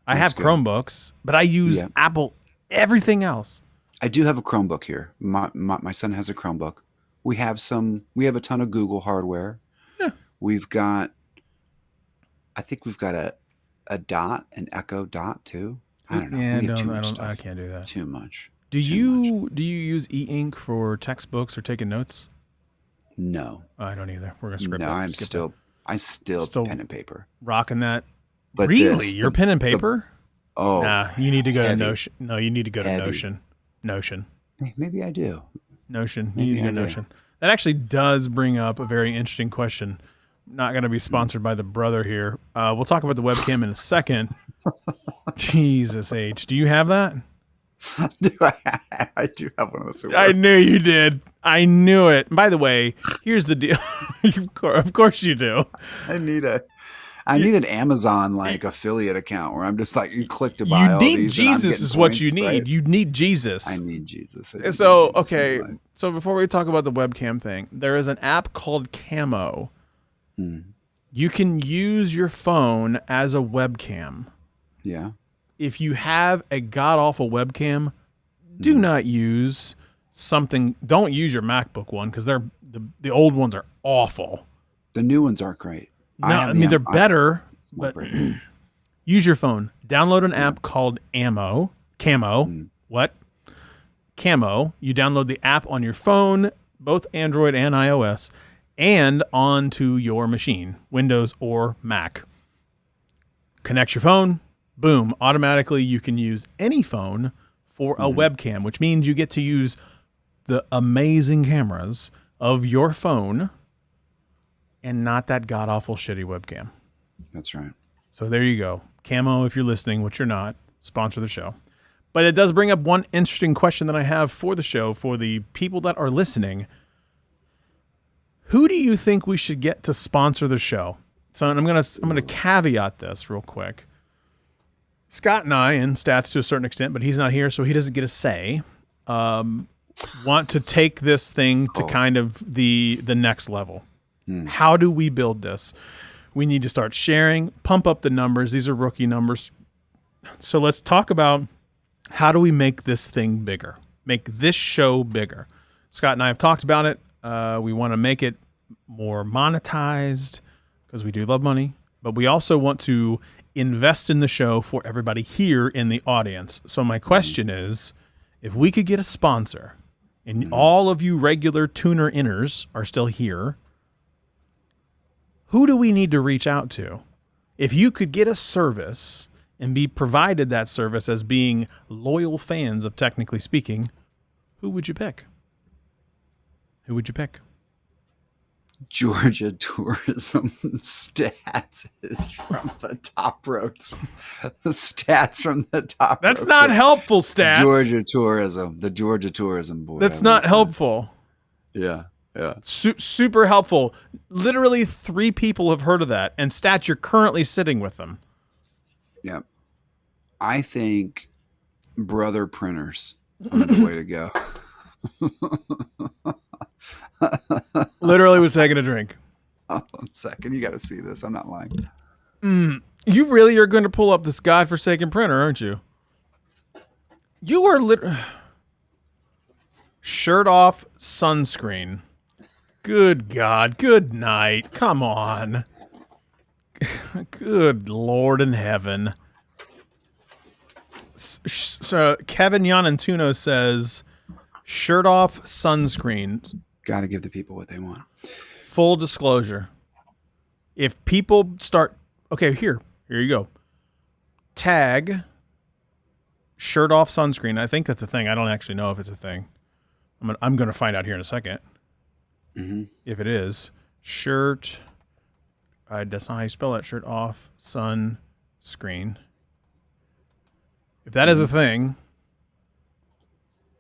I That's have good. Chromebooks, but I use Yeah. Apple everything else. I do have a Chromebook here. My son has a Chromebook. We have a ton of Google hardware. Yeah. We've got, I think we've got a Dot, an Echo Dot too. I don't know. Yeah, We have too much I stuff. can't do that. Too much. Do Too much. you use e-ink for textbooks or taking notes? No. I don't either. We're gonna skip No, that. I'm Skip still, that. I still Still pen and paper. Rocking that. But Really? this, Your pen and paper? Oh, Nah, you need to go heavy. to Notion. No, you need to go to Heavy. Notion. Maybe I do. Notion. Maybe You need to go I to do. Notion. That actually does bring up a very interesting question. Not going to be sponsored by the brother here. We'll talk about the webcam in a second. Jesus H. Do you have that? I do have one of those. I knew you did. I knew it. By the way, here's the deal. Of course you do. I need an Amazon like affiliate account where I'm just like, you click to buy You all need these. and I'm Jesus getting is what you points, need. right? You need Jesus. I need Jesus. I need So, Jesus in okay. my life. So before we talk about the webcam thing, there is an app called Camo. You can use your phone as a webcam. Yeah. If you have a god-awful webcam, do not use something. Don't use your MacBook one because the old ones are awful. The new ones aren't great. No, I mean, they're better, but but use your phone. Download an app called Camo. What? Camo. You download the app on your phone, both Android and iOS, and onto your machine, Windows or Mac. Connect your phone. Boom. Automatically, you can use any phone for a webcam, which means you get to use the amazing cameras of your phone and not that god-awful shitty webcam. That's right. So there you go. Camo, if you're listening, which you're not, sponsor the show. But it does bring up one interesting question that I have for the show, for the people that are listening. Who do you think we should get to sponsor the show? So I'm gonna caveat this real quick. Scott and I, and Stats to a certain extent, but he's not here, so he doesn't get a say, want to take this thing to kind of the next level. How do we build this? We need to start sharing, pump up the numbers. These are rookie numbers. So let's talk about how do we make this thing bigger, make this show bigger. Scott and I have talked about it. We want to make it more monetized because we do love money, but we also want to invest in the show for everybody here in the audience. So my question is, if we could get a sponsor and all of you regular tuner inners are still here, who do we need to reach out to? If you could get a service and be provided that service as being loyal fans of Technically Speaking, who would you pick? Who would you pick? Georgia tourism stats is from the top roads. The stats from the top. That's rows not of helpful, Stats. Georgia tourism, the Georgia tourism board. That's not helpful. Yeah, yeah. Super helpful. Literally 3 people have heard of that, and Stats, you're currently sitting with them. Yeah. I think brother printers are the way to go. Literally was taking a drink. Hold on a second. You got to see this. I'm not lying. You really are going to pull up this godforsaken printer, aren't you? You are shirt off sunscreen. Good God. Good night. Come on. Good Lord in heaven. So Kevin Yanantuno says, shirt off sunscreen. Got to give the people what they want. Full disclosure. If people start, okay, here you go. Tag shirt off sunscreen. I think that's a thing. I don't actually know if it's a thing. I'm going to find out here in a second. If it is shirt, that's not how you spell it. Shirt off sunscreen. If that is a thing,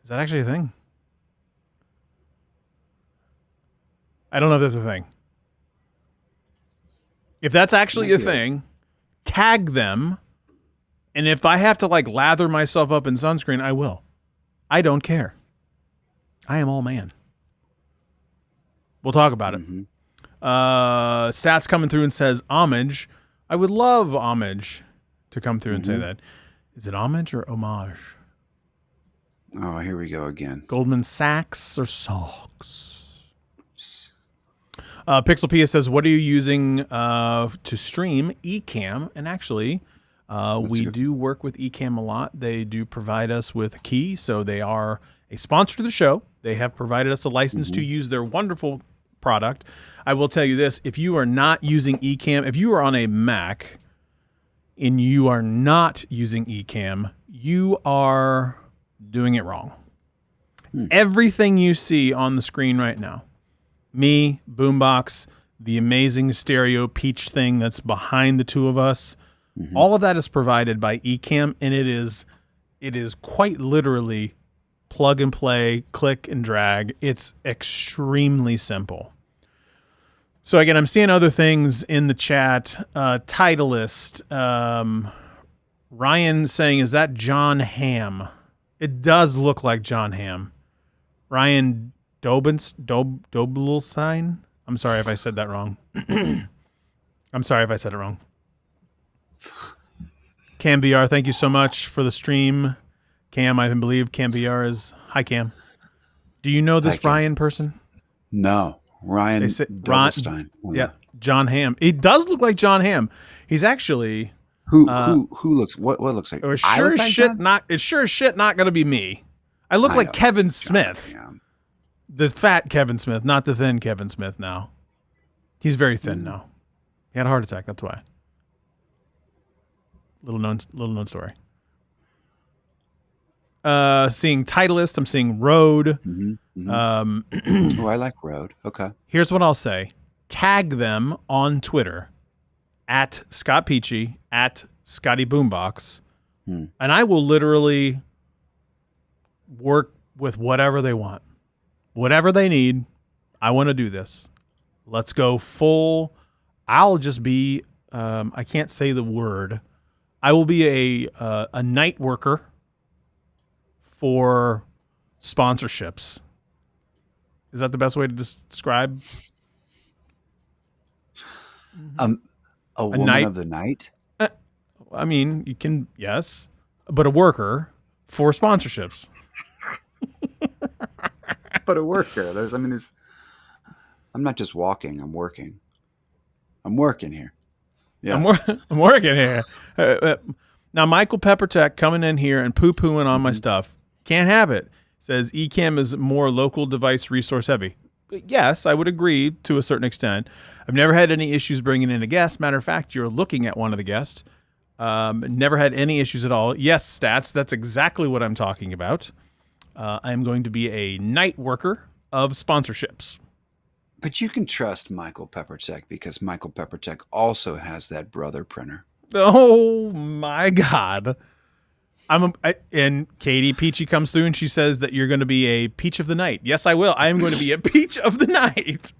is that actually a thing? I don't know if that's a thing. If that's actually a Might be thing, tag them. And if I have to like lather myself up in sunscreen, I will. I don't care. I am all man. We'll talk about it. Stats coming through and says homage. I would love homage to come through and say that. Is it homage or homage? Oh, here we go again. Goldman Sachs or Socks? Pixel Pia says, what are you using to stream Ecamm? And actually, we do work with Ecamm a lot. They do provide us with a key, so they are a sponsor to the show. They have provided us a license to use their wonderful product. I will tell you this, if you are not using Ecamm, if you are on a Mac and you are not using Ecamm, you are doing it wrong. Everything you see on the screen right now, me, BoomBox, the amazing stereo peach thing that's behind the two of us, all of that is provided by Ecamm, and it is quite literally plug and play, click and drag. It's extremely simple. So again, I'm seeing other things in the chat. Titleist, Ryan saying, is that John Hamm? It does look like John Hamm. Ryan Dobelstein? I'm sorry if I said that wrong. I'm sorry if I said it wrong. Cam VR, thank you so much for the stream. Cam, I believe Cam VR is... Hi, Cam. Do you know this Ryan person? No. Ryan Dobelstein. Yeah, John Hamm. It does look like John Hamm. He's actually... Who looks... What looks like... It's sure as shit not going to be me. I look like Kevin Smith. The fat Kevin Smith, not the thin Kevin Smith now. He's very thin now. He had a heart attack, that's why. Little known story. Seeing Titleist, I'm seeing Road. Oh, I like Road. Okay. Here's what I'll say. Tag them on Twitter at Scott Peachy, at Scotty BoomBox, and I will literally work with whatever they want. Whatever they need. I want to do this. Let's go full. I'll just be, I can't say the word. I will be a night worker for sponsorships. Is that the best way to describe? A woman night, of the night? I mean, you can, yes, but a worker for sponsorships. But a worker. I'm not just walking, I'm working. I'm working here. Yeah. I'm working here. Now, Michael Peppertech coming in here and poo-pooing on my stuff. Can't have it. Says Ecamm is more local device resource heavy. Yes, I would agree to a certain extent. I've never had any issues bringing in a guest. Matter of fact, you're looking at one of the guests. Never had any issues at all. Yes, stats. That's exactly what I'm talking about. I'm going to be a night worker of sponsorships. But you can trust Michael Peppertech because Michael Peppertech also has that brother printer. Oh my God. And Katie Peachy comes through and she says that you're going to be a peach of the night. Yes, I will. I am going to be a peach of the night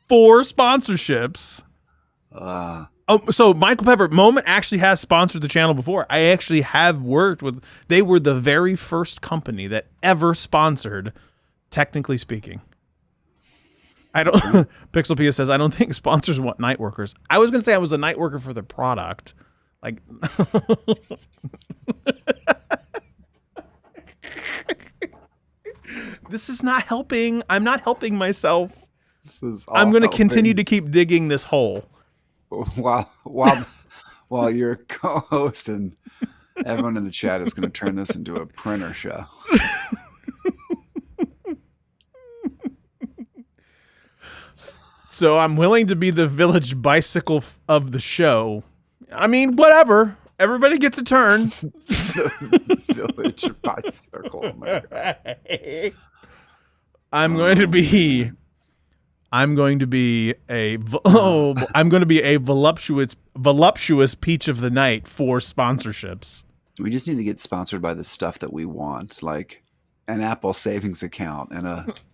for sponsorships. So Michael Pepper Moment actually has sponsored the channel before. I actually have worked with, they were the very first company that ever sponsored, technically speaking. Pixel Pia says, I don't think sponsors want night workers. I was going to say I was a night worker for the product. Like, this is not helping. I'm not helping myself. I'm going to continue to keep digging this hole. While your co-host and everyone in the chat is going to turn this into a printer show. So I'm willing to be the village bicycle of the show. I mean, whatever. Everybody gets a turn. Village bicycle. Oh my God. I'm going to be a voluptuous peach of the night for sponsorships. We just need to get sponsored by the stuff that we want, like an Apple savings account and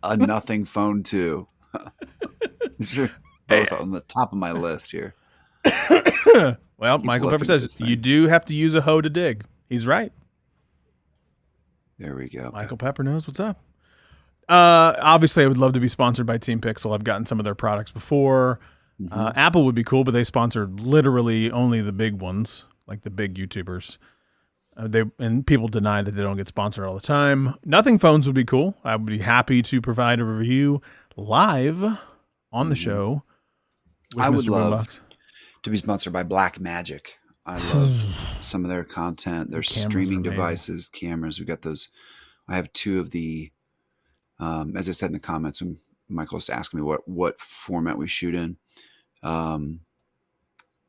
a nothing phone too. These are both on the top of my list here. Well, Keep Michael Pepper looking at says this you thing. do have to use a hoe to dig. He's right. There we go. Michael Pepper knows what's up. Obviously, I would love to be sponsored by Team Pixel. I've gotten some of their products before. Mm-hmm. Apple would be cool, but they sponsor literally only the big ones, like the big YouTubers. And people deny that they don't get sponsored all the time. Nothing Phones would be cool. I would be happy to provide a review live on the show with I would Mr. love Boombox. to be sponsored by Black Magic. I love some of their content, their streaming devices, cameras. We got those. I have two of the, as I said in the comments, when Michael was asking me what format we shoot in, a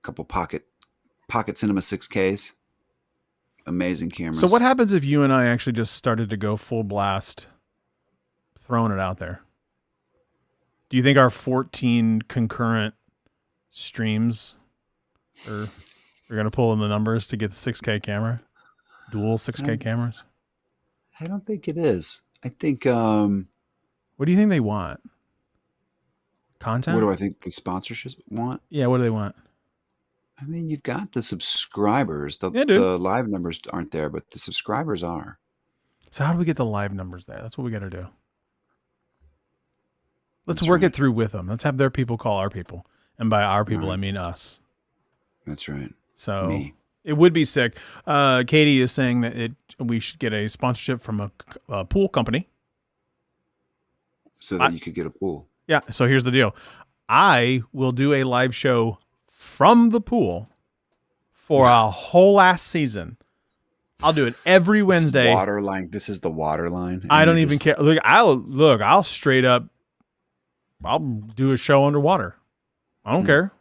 couple pocket cinema 6Ks, amazing cameras. So what happens if you and I actually just started to go full blast, throwing it out there? Do you think our 14 concurrent streams are going to pull in the numbers to get the 6K camera? Dual 6K cameras? I don't think it is. I think... what do you think they want? Content? What do I think the sponsorships want? Yeah, what do they want? I mean, you've got the subscribers. The live numbers aren't there, but the subscribers are. So how do we get the live numbers there? That's what we got to do. Let's work it through with them. Let's have their people call our people. And by our people, I mean us. That's right. So it would be sick. Katie is saying that we should get a sponsorship from a pool company. So that you could get a pool. Yeah. So here's the deal. I will do a live show from the pool for a whole last season. I'll do it every Wednesday. Water line. This is the water line. I don't even care. I'll straight up. I'll do a show underwater. I don't care.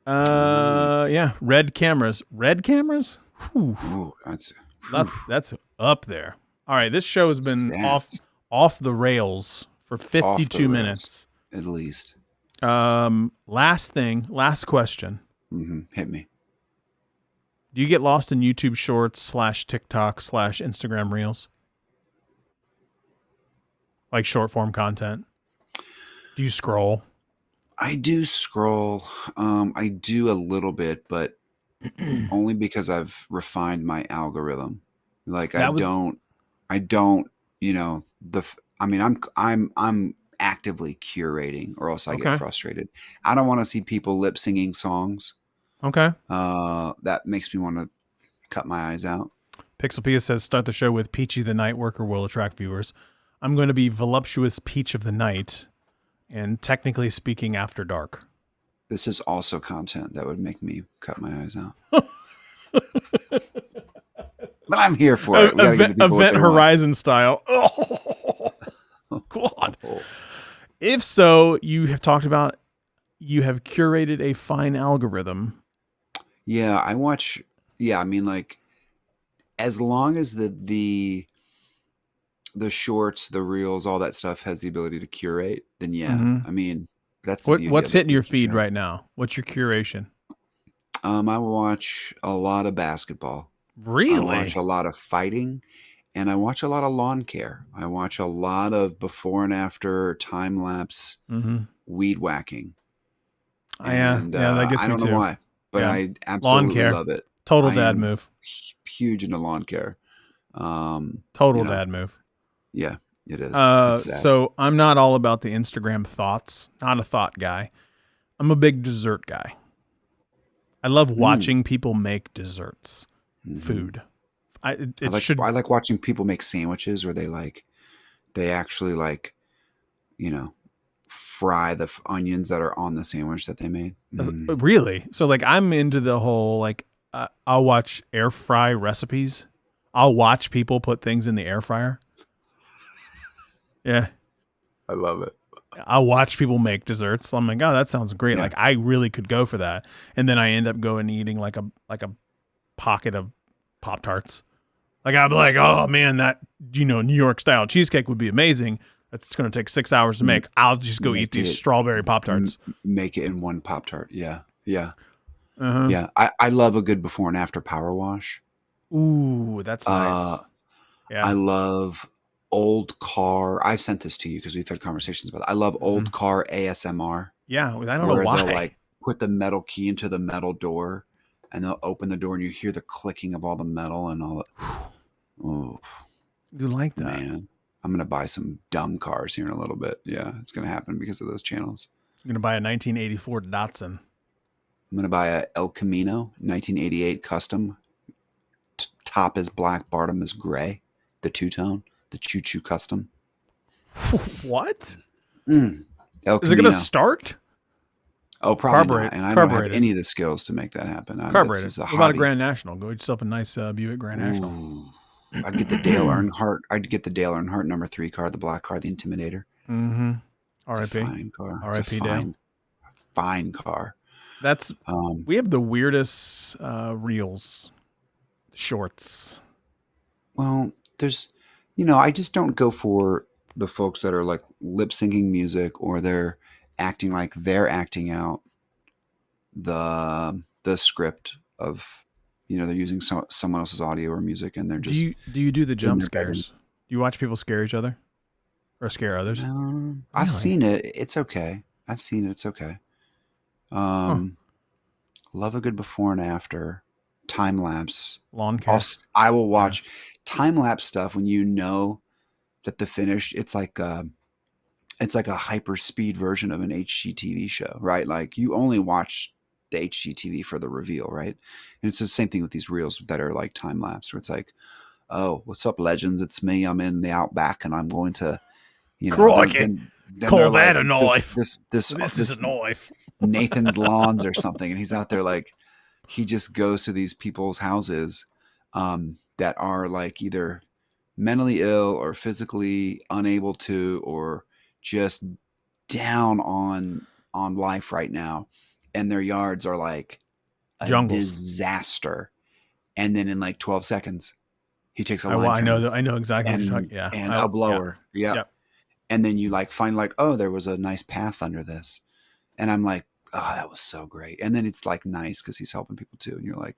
Yeah. Red cameras. Whew. That's up there. All right. This show has been off the rails for 52 minutes. At least. Last question. Hit me. Do you get lost in YouTube Shorts / TikTok / Instagram Reels? Like short form content? Do you scroll? I do scroll. I do a little bit, but only because I've refined my algorithm. Like I don't, you know, I'm actively curating, or else I get frustrated. I don't want to see people lip singing songs. Okay. That makes me want to cut my eyes out. Pixelpia says, start the show with Peachy the Night Worker will attract viewers. I'm going to be voluptuous Peach of the Night, and technically speaking, After Dark. This is also content that would make me cut my eyes out. But I'm here for it. Event Horizon style. Oh, God. If so, you have talked about you have curated a fine algorithm. Yeah, I watch. Yeah, I mean, like, as long as the shorts, the reels, all that stuff has the ability to curate, then yeah. I mean, that's the beauty what's of hitting your feed right now? What's your curation? I watch a lot of basketball. Really? I watch a lot of fighting, and I watch a lot of lawn care. I watch a lot of before and after time lapse weed whacking. And, that gets me too. I don't know why, but I absolutely love it. Total dad move. Huge into lawn care. Total dad move. Yeah, it is. So I'm not all about the Instagram thoughts. Not a thought guy. I'm a big dessert guy. I love watching people make desserts, food. I like watching people make sandwiches where they actually fry the onions that are on the sandwich that they made. Really? So I'm into the whole I'll watch air fry recipes. I'll watch people put things in the air fryer. Yeah. I love it. I'll watch people make desserts. I'm like, oh, that sounds great. Yeah. I really could go for that. And then I end up going eating like a pocket of Pop-Tarts. I'd be like, oh man, that, New York style cheesecake would be amazing. That's going to take 6 hours to make. I'll just go eat these strawberry Pop-Tarts. Make it in one Pop-Tart. Yeah. Yeah. Yeah. I love a good before and after power wash. Ooh, that's nice. Yeah. I love old car. I've sent this to you because we've had conversations about it. I love old car ASMR. Yeah, I don't know where they'll why. like put the metal key into the metal door and they'll open the door and you hear the clicking of all the metal and all that. Oh, You like that? man. I'm going to buy some dumb cars here in a little bit. Yeah, it's going to happen because of those channels. You're going to buy a 1984 Datsun. I'm going to buy a El Camino 1988 custom. Top is black, bottom is gray. The two-tone, the choo-choo custom. What? El Is Camino. it going to start? Oh, probably not. And I don't have any of the skills to make that happen. Carbureted. What about a Grand National? Go get yourself a nice Buick Grand National. Ooh. I'd get the Dale Earnhardt. I'd get the Dale Earnhardt number 3 car, the black car, the Intimidator. Mm-hmm. R.I.P. It's a fine car. R.I.P. Dale. Fine car. That's we have the weirdest reels, shorts. Well, there's, I just don't go for the folks that are like lip syncing music or they're acting like they're acting out the script of, they're using someone else's audio or music and they're just. Do you do the jump scares? Do you watch people scare each other or scare others? I've seen it. It's okay. I've seen it. It's okay. Love a good before and after. Time lapse. Lawn care. I will watch time lapse stuff when you know that the finish. It's like a hyper speed version of an HGTV show, right? Like you only watch the HGTV for the reveal, right? And it's the same thing with these reels that are like time lapse, where it's like, oh, what's up, legends? It's me. I'm in the outback, and I'm going to, then call that a knife. This is a knife. Nathan's Lawns or something, and he's out there like he just goes to these people's houses that are like either mentally ill or physically unable to or just down on life right now, and their yards are like a disaster. And then in like 12 seconds, he takes a line. I know exactly what you're talking. Yeah, and a blower. Yeah. And then you like find like, oh, there was a nice path under this. And I'm like, oh, that was so great. And then it's like nice because he's helping people too. And you're like,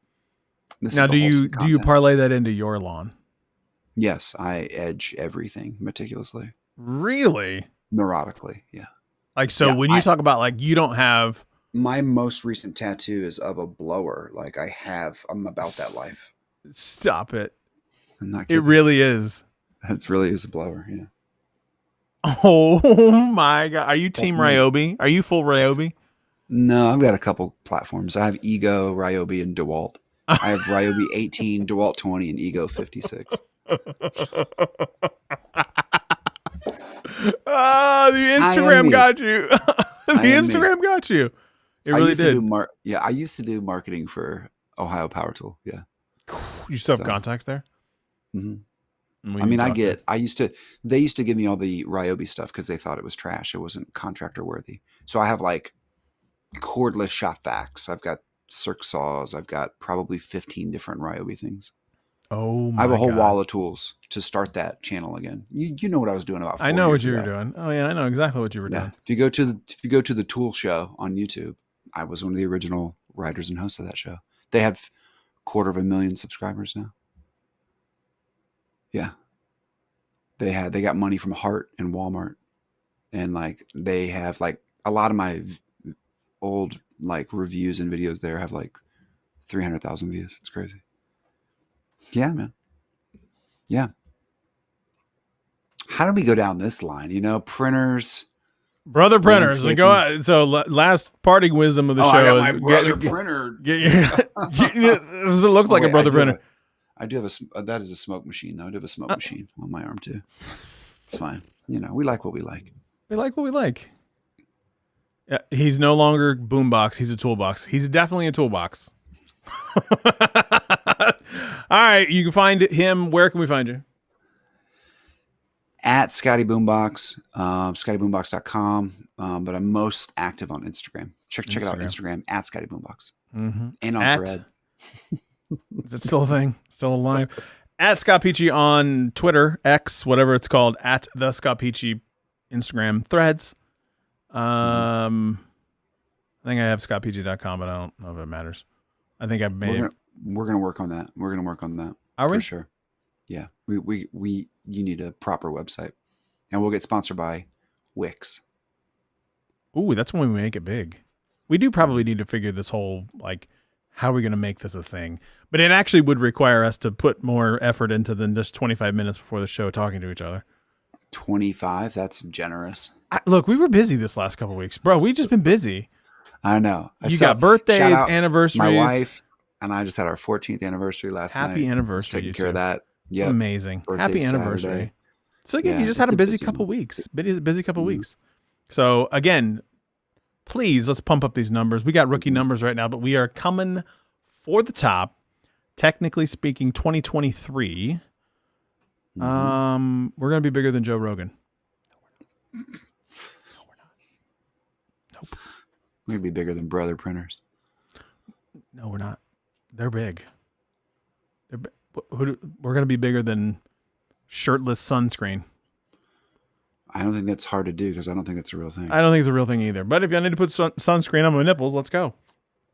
this is the wholesome content. Do you parlay that into your lawn? Yes, I edge everything meticulously. Really? Neurotically, yeah. Like when you talk about like you don't have. My most recent tattoo is of a blower. Like I'm about that life. Stop it. I'm not kidding. It really is. It really is a blower, yeah. Oh my God. Are you Team Ryobi? Are you full Ryobi? No, I've got a couple platforms. I have Ego, Ryobi, and DeWalt. I have Ryobi 18, DeWalt 20, and Ego 56. The Instagram got you. Instagram got you. It really did. I used to do marketing for Ohio Power Tool. Yeah. You still have contacts there? Mm-hmm. They used to give me all the Ryobi stuff because they thought it was trash. It wasn't contractor worthy. So I have like cordless shop vacs. I've got circ saws. I've got probably 15 different Ryobi things. Oh my God. I have a whole wall of tools to start that channel again. You know what I was doing about 4 years ago. I know what you were doing. Oh yeah, I know exactly what you were doing. If you go to the Tool Show on YouTube, I was one of the original writers and hosts of that show. They have 250,000 subscribers now. Yeah. They got money from Hart and Walmart. And like they have like a lot of my old like reviews and videos there have like 300,000 views. It's crazy. Yeah, man. Yeah. How do we go down this line? Printers. Brother printers. We go out. So last parting wisdom of the show is my brother printer. It looks like a brother printer. I do have that is a smoke machine though. I do have a smoke machine on my arm too. It's fine. We like what we like. We like what we like. Yeah, he's no longer boombox. He's a toolbox. He's definitely a toolbox. All right. You can find him. Where can we find you? At Scotty BoomBox, ScottyBoomBox.com. But I'm most active on Instagram. Check it out. Instagram at Scotty BoomBox. Mm-hmm. And on Threads. Is it still a thing? Still alive? At Scott Peachy on Twitter, X, whatever it's called. At the Scott Peachy Instagram, Threads. I think I have scottpeachy.com, but I don't know if it matters. I think I may. We're gonna work on that. We're gonna work on that. Are we? For sure. Yeah, you need a proper website, and we'll get sponsored by Wix. Ooh, that's when we make it big. We do probably need to figure this whole, like, how are we going to make this a thing? But it actually would require us to put more effort into than just 25 minutes before the show talking to each other. 25? That's generous. Look, we were busy this last couple of weeks. Bro, we've just been busy. I know. You got birthdays, shout out anniversaries. My wife and I just had our 14th anniversary last night. Happy anniversary. Taking care of that. Yeah. Amazing. Birthday Happy Saturday. anniversary. So again, Yeah, you just had a busy busy couple one. weeks. Busy couple weeks. So again, please, let's pump up these numbers. We got rookie numbers right now, but we are coming for the top. Technically speaking, 2023. We're going to be bigger than Joe Rogan. No, we're not. Nope. We're going to be bigger than Brother Printers. No, we're not. They're big. We're going to be bigger than Shirtless Sunscreen. I don't think that's hard to do because I don't think that's a real thing. I don't think it's a real thing either. But if I need to put sunscreen on my nipples, let's go.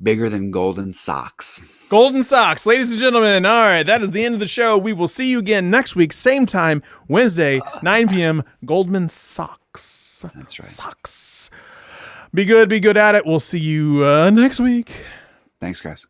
Bigger than Golden Socks. Golden Socks, ladies and gentlemen. All right, that is the end of the show. We will see you again next week, same time, Wednesday, 9 p.m. Goldman Socks. That's right. Socks. Be good at it. We'll see you next week. Thanks, guys.